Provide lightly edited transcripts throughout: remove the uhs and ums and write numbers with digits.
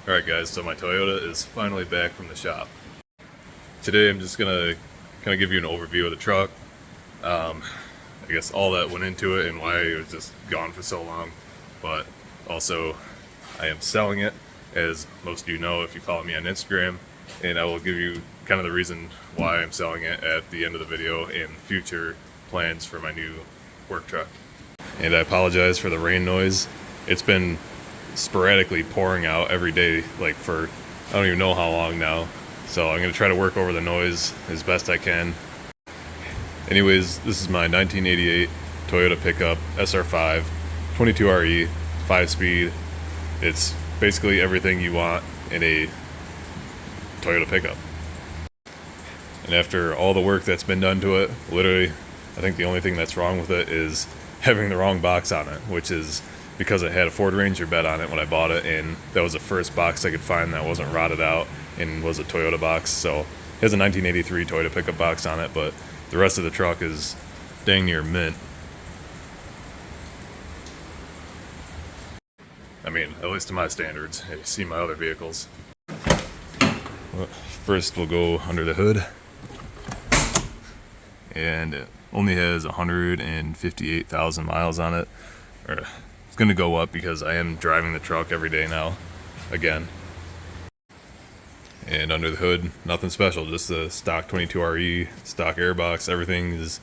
Alright guys, so my Toyota is finally back from the shop. Today I'm just gonna kind of give you an overview of the truck. I guess all that went into it and why it was just gone for so long. But also, I am selling it, as most of you know if you follow me on Instagram, and I will give you kind of the reason why I'm selling it at the end of the video and future plans for my new work truck. And I apologize for the rain noise. It's been sporadically pouring out every day, like for I don't even know how long now. So I'm going to try to work over the noise as best I can. Anyways, this is my 1988 Toyota pickup SR5 22RE 5-speed. It's basically everything you want in a Toyota pickup. And after all the work that's been done to it, literally, I think the only thing that's wrong with it is having the wrong box on it, which is because it had a Ford Ranger bed on it when I bought it, and that was the first box I could find that wasn't rotted out and was a Toyota box. So it has a 1983 Toyota pickup box on it, but the rest of the truck is dang near mint. I mean, at least to my standards. You see my other vehicles. Well, first we'll go under the hood, and it only has 158,000 miles on it. It's going to go up because I am driving the truck every day now, again. And under the hood, nothing special, just the stock 22RE, stock airbox. Everything is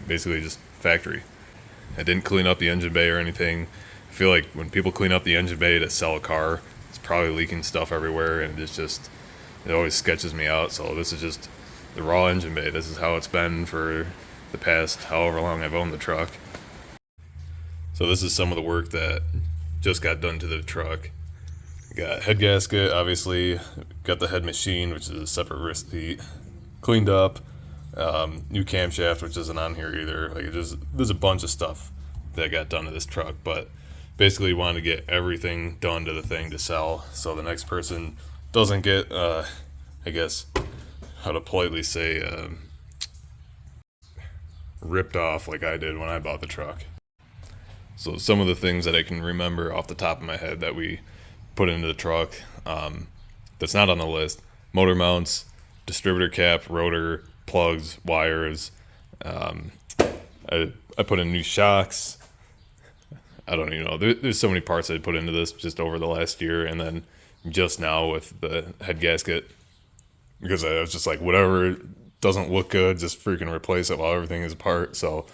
basically just factory. I didn't clean up the engine bay or anything. I feel like when people clean up the engine bay to sell a car, it's probably leaking stuff everywhere, and it always sketches me out. So this is just the raw engine bay. This is how it's been for the past however long I've owned the truck. So this is some of the work that just got done to the truck. Got head gasket, obviously. Got the head machine, which is a separate receipt. Cleaned up. New camshaft, which isn't on here either. Like there's a bunch of stuff that got done to this truck, but basically wanted to get everything done to the thing to sell, so the next person doesn't get, I guess, how to politely say, ripped off like I did when I bought the truck. So some of the things that I can remember off the top of my head that we put into the truck, that's not on the list: motor mounts, distributor cap, rotor, plugs, wires. I put in new shocks. I don't even know. There's so many parts I put into this just over the last year, and then just now with the head gasket, because I was just like, whatever doesn't look good, just freaking replace it while everything is apart. So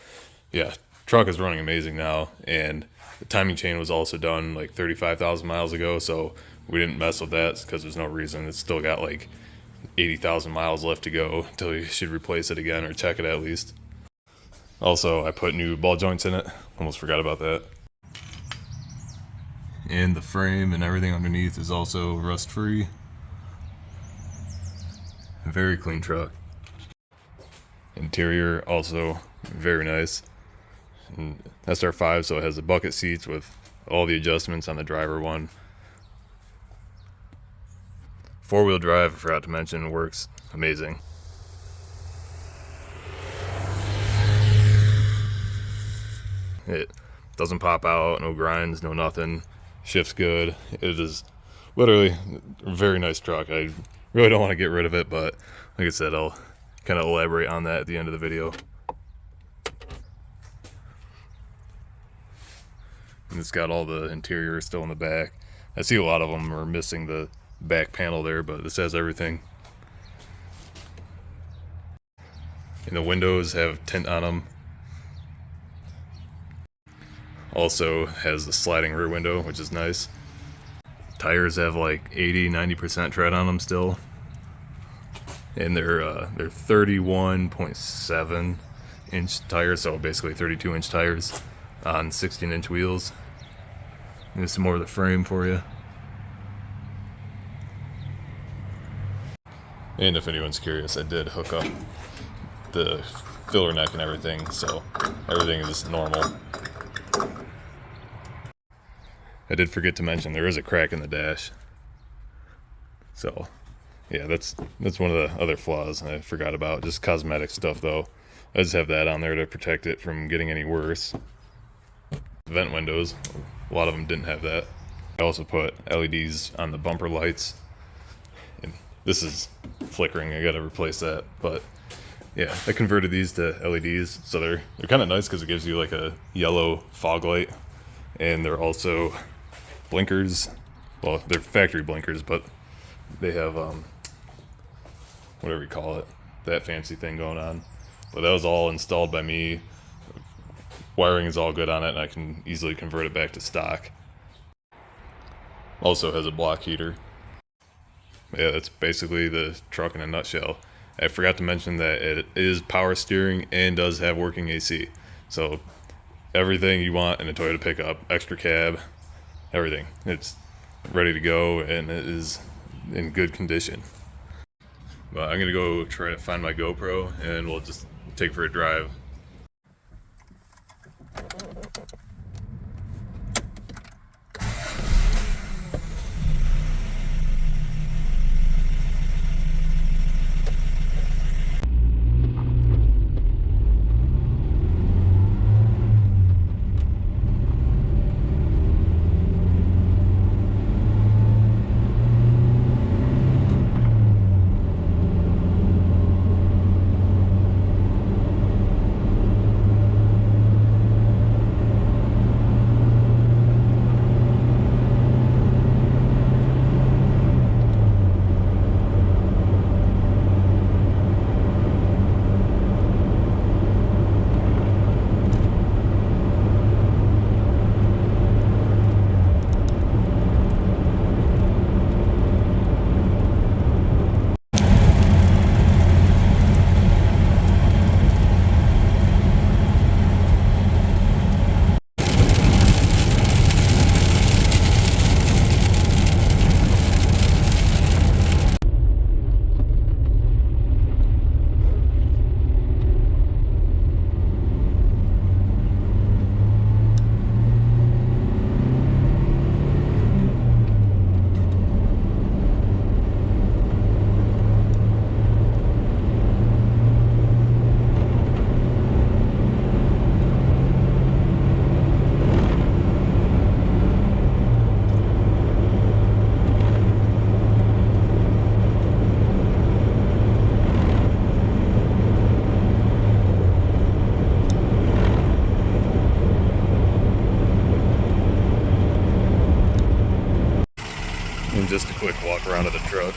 yeah, truck is running amazing now, and the timing chain was also done like 35,000 miles ago, so we didn't mess with that because there's no reason. It's still got like 80,000 miles left to go until you should replace it again, or check it at least. Also, I put new ball joints in it. Almost forgot about that. And the frame and everything underneath is also rust free. Very clean truck. Interior also very nice. And SR5, so it has the bucket seats with all the adjustments on the driver one. 4-wheel drive, I forgot to mention, works amazing. It doesn't pop out, no grinds, no nothing. Shifts good. It is literally a very nice truck. I really don't want to get rid of it, but like I said, I'll kind of elaborate on that at the end of the video. And it's got all the interior still in the back. I see a lot of them are missing the back panel there, but this has everything. And the windows have tint on them. Also has the sliding rear window, which is nice. Tires have like 80-90% tread on them still, and they're 31.7 inch tires, so basically 32 inch tires on 16-inch wheels. Here's some more of the frame for you. And if anyone's curious, I did hook up the filler neck and everything, so everything is normal. I did forget to mention there is a crack in the dash. So yeah, that's one of the other flaws I forgot about. Just cosmetic stuff though. I just have that on there to protect it from getting any worse. Vent windows, a lot of them didn't have that. I also put LEDs on the bumper lights, and this is flickering. I gotta replace that, but yeah, I converted these to LEDs, so they're kind of nice because it gives you like a yellow fog light, and they're also blinkers. Well, they're factory blinkers, but they have whatever you call it, that fancy thing going on. But that was all installed by me. Wiring is all good on it, and I can easily convert it back to stock. Also has a block heater. Yeah, that's basically the truck in a nutshell. I forgot to mention that it is power steering and does have working AC. So everything you want in a Toyota pickup, Xtracab, everything. It's ready to go and it is in good condition. But I'm gonna go try to find my GoPro and we'll just take for a drive. And just a quick walk around of the truck.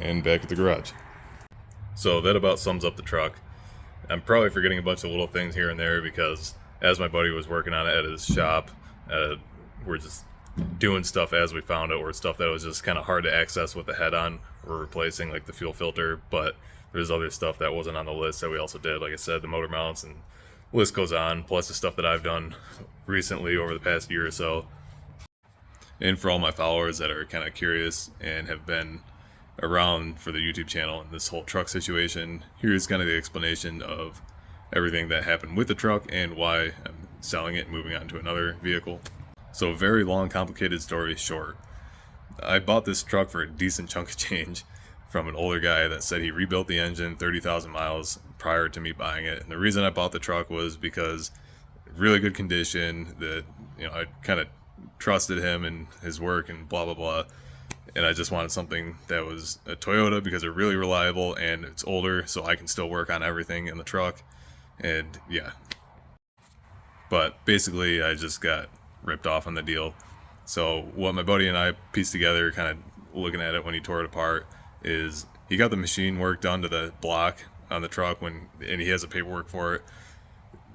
And back at the garage. So that about sums up the truck. I'm probably forgetting a bunch of little things here and there because as my buddy was working on it at his shop, we're just doing stuff as we found it, or stuff that was just kind of hard to access with the head on. We're replacing like the fuel filter, but there's other stuff that wasn't on the list that we also did. Like I said, the motor mounts, and the list goes on, plus the stuff that I've done recently over the past year or so. And for all my followers that are kind of curious and have been around for the YouTube channel and this whole truck situation, here's kind of the explanation of everything that happened with the truck and why I'm selling it and moving on to another vehicle. So very long, complicated story short. I bought this truck for a decent chunk of change from an older guy that said he rebuilt the engine 30,000 miles prior to me buying it. And the reason I bought the truck was because really good condition, that, you know, I kind of trusted him and his work and blah, blah, blah. And I just wanted something that was a Toyota because they're really reliable and it's older, so I can still work on everything in the truck. And yeah. But basically, I just got ripped off on the deal. So what my buddy and I pieced together, kind of looking at it when he tore it apart, is he got the machine work done to the block on the truck and he has the paperwork for it.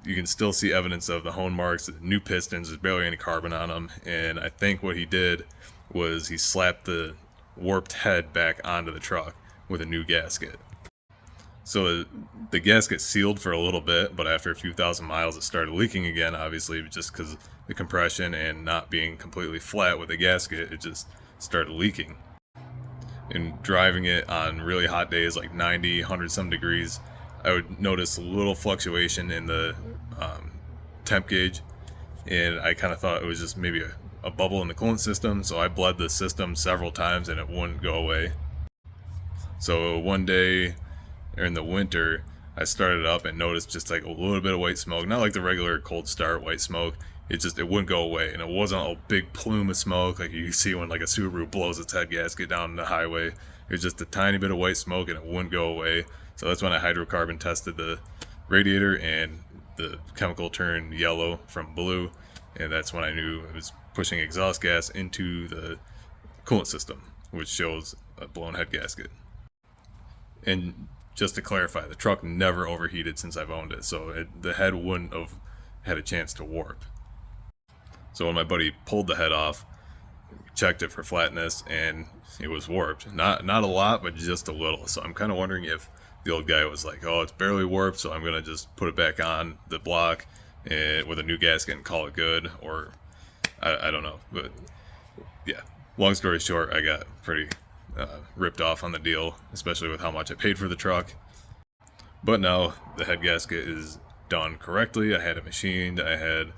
You can still see evidence of the hone marks, new pistons, there's barely any carbon on them. And I think what he did was he slapped the warped head back onto the truck with a new gasket. So the gasket sealed for a little bit, but after a few thousand miles, it started leaking again, obviously, just because the compression and not being completely flat with the gasket, it just started leaking. And driving it on really hot days, like 90, 100 some degrees, I would notice a little fluctuation in the temp gauge, and I kind of thought it was just maybe a bubble in the coolant system, so I bled the system several times and it wouldn't go away. So one day in the winter, I started up and noticed just like a little bit of white smoke, not like the regular cold start white smoke. It wouldn't go away, and it wasn't a big plume of smoke like you see when like a Subaru blows its head gasket down the highway. It was just a tiny bit of white smoke, and it wouldn't go away. So that's when I hydrocarbon tested the radiator, and the chemical turned yellow from blue, and that's when I knew it was pushing exhaust gas into the coolant system, which shows a blown head gasket. And just to clarify, the truck never overheated since I've owned it, so the head wouldn't have had a chance to warp. So when my buddy pulled the head off, checked it for flatness, and it was warped. Not a lot, but just a little. So I'm kind of wondering if the old guy was like, oh, it's barely warped, so I'm going to just put it back on the block with a new gasket and call it good, or I don't know. But yeah, long story short, I got pretty ripped off on the deal, especially with how much I paid for the truck. But now the head gasket is done correctly. I had it machined. I had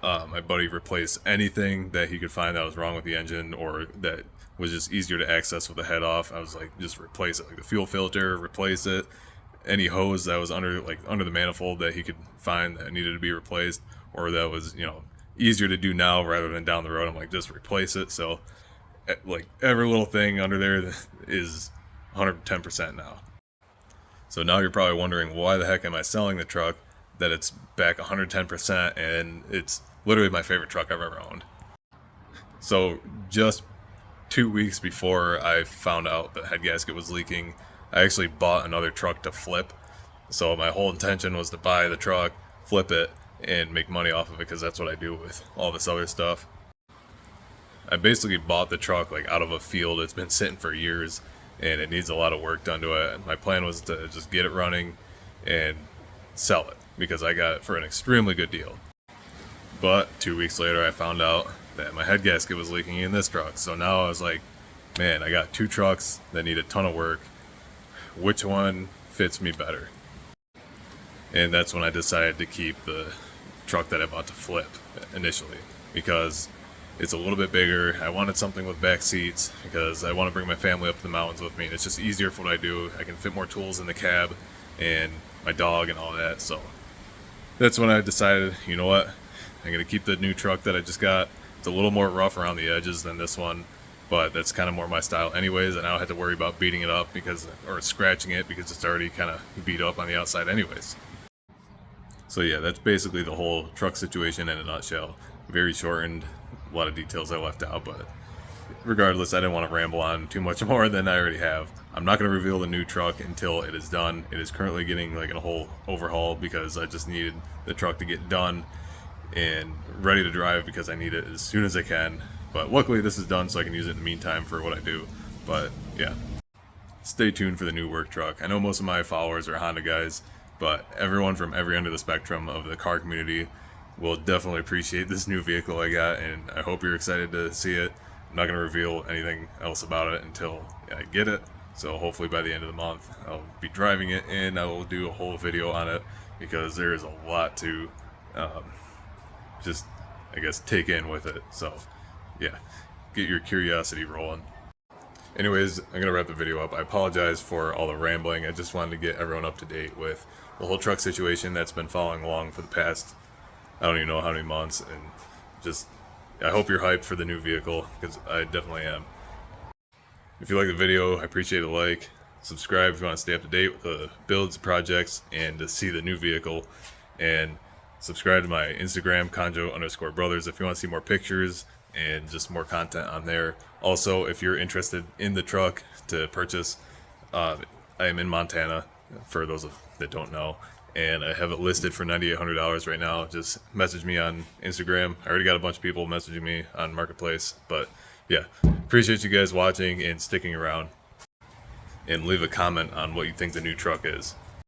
my buddy replace anything that he could find that was wrong with the engine or that was just easier to access with the head off. I was like, just replace it, like the fuel filter, replace it. Any hose that was under the manifold that he could find that needed to be replaced, or that was easier to do now rather than down the road, I'm like, just replace it. So like every little thing under there is 110% now. So now you're probably wondering, why the heck am I selling the truck that it's back 110%, and it's literally my favorite truck I've ever owned. So just 2 weeks before I found out the head gasket was leaking, I actually bought another truck to flip. So my whole intention was to buy the truck, flip it, and make money off of it, because that's what I do with all this other stuff. I basically bought the truck like out of a field. It's been sitting for years, and it needs a lot of work done to it. My plan was to just get it running and sell it, because I got it for an extremely good deal. But 2 weeks later, I found out that my head gasket was leaking in this truck. So now I was like, man, I got two trucks that need a ton of work. Which one fits me better? And that's when I decided to keep the truck that I bought to flip initially, because it's a little bit bigger. I wanted something with back seats because I want to bring my family up the mountains with me. And it's just easier for what I do. I can fit more tools in the cab and my dog and all that. So that's when I decided, you know what, I'm going to keep the new truck that I just got. It's a little more rough around the edges than this one, but that's kind of more my style anyways, and I don't have to worry about beating it up or scratching it, because it's already kind of beat up on the outside anyways. So yeah, that's basically the whole truck situation in a nutshell. Very shortened, a lot of details I left out, but regardless, I didn't want to ramble on too much more than I already have. I'm not going to reveal the new truck until it is done. It is currently getting like a whole overhaul, because I just needed the truck to get done and ready to drive, because I need it as soon as I can. But luckily this is done, so I can use it in the meantime for what I do. But yeah, stay tuned for the new work truck. I know most of my followers are Honda guys, but everyone from every end of the spectrum of the car community will definitely appreciate this new vehicle I got, and I hope you're excited to see it. I'm not going to reveal anything else about it until I get it. So hopefully by the end of the month, I'll be driving it, and I will do a whole video on it, because there is a lot to just, I guess, take in with it. So yeah, get your curiosity rolling. Anyways, I'm going to wrap the video up. I apologize for all the rambling. I just wanted to get everyone up to date with the whole truck situation that's been following along for the past, I don't even know how many months, and just, I hope you're hyped for the new vehicle, because I definitely am. If you like the video, I appreciate a like. Subscribe if you want to stay up to date with the builds, projects, and to see the new vehicle. And subscribe to my Instagram, Conjo_brothers, if you want to see more pictures and just more content on there. Also, if you're interested in the truck to purchase, I am in Montana, for those that don't know, and I have it listed for $9,800 right now. Just message me on Instagram. I already got a bunch of people messaging me on Marketplace, but yeah, appreciate you guys watching and sticking around. and leave a comment on what you think the new truck is.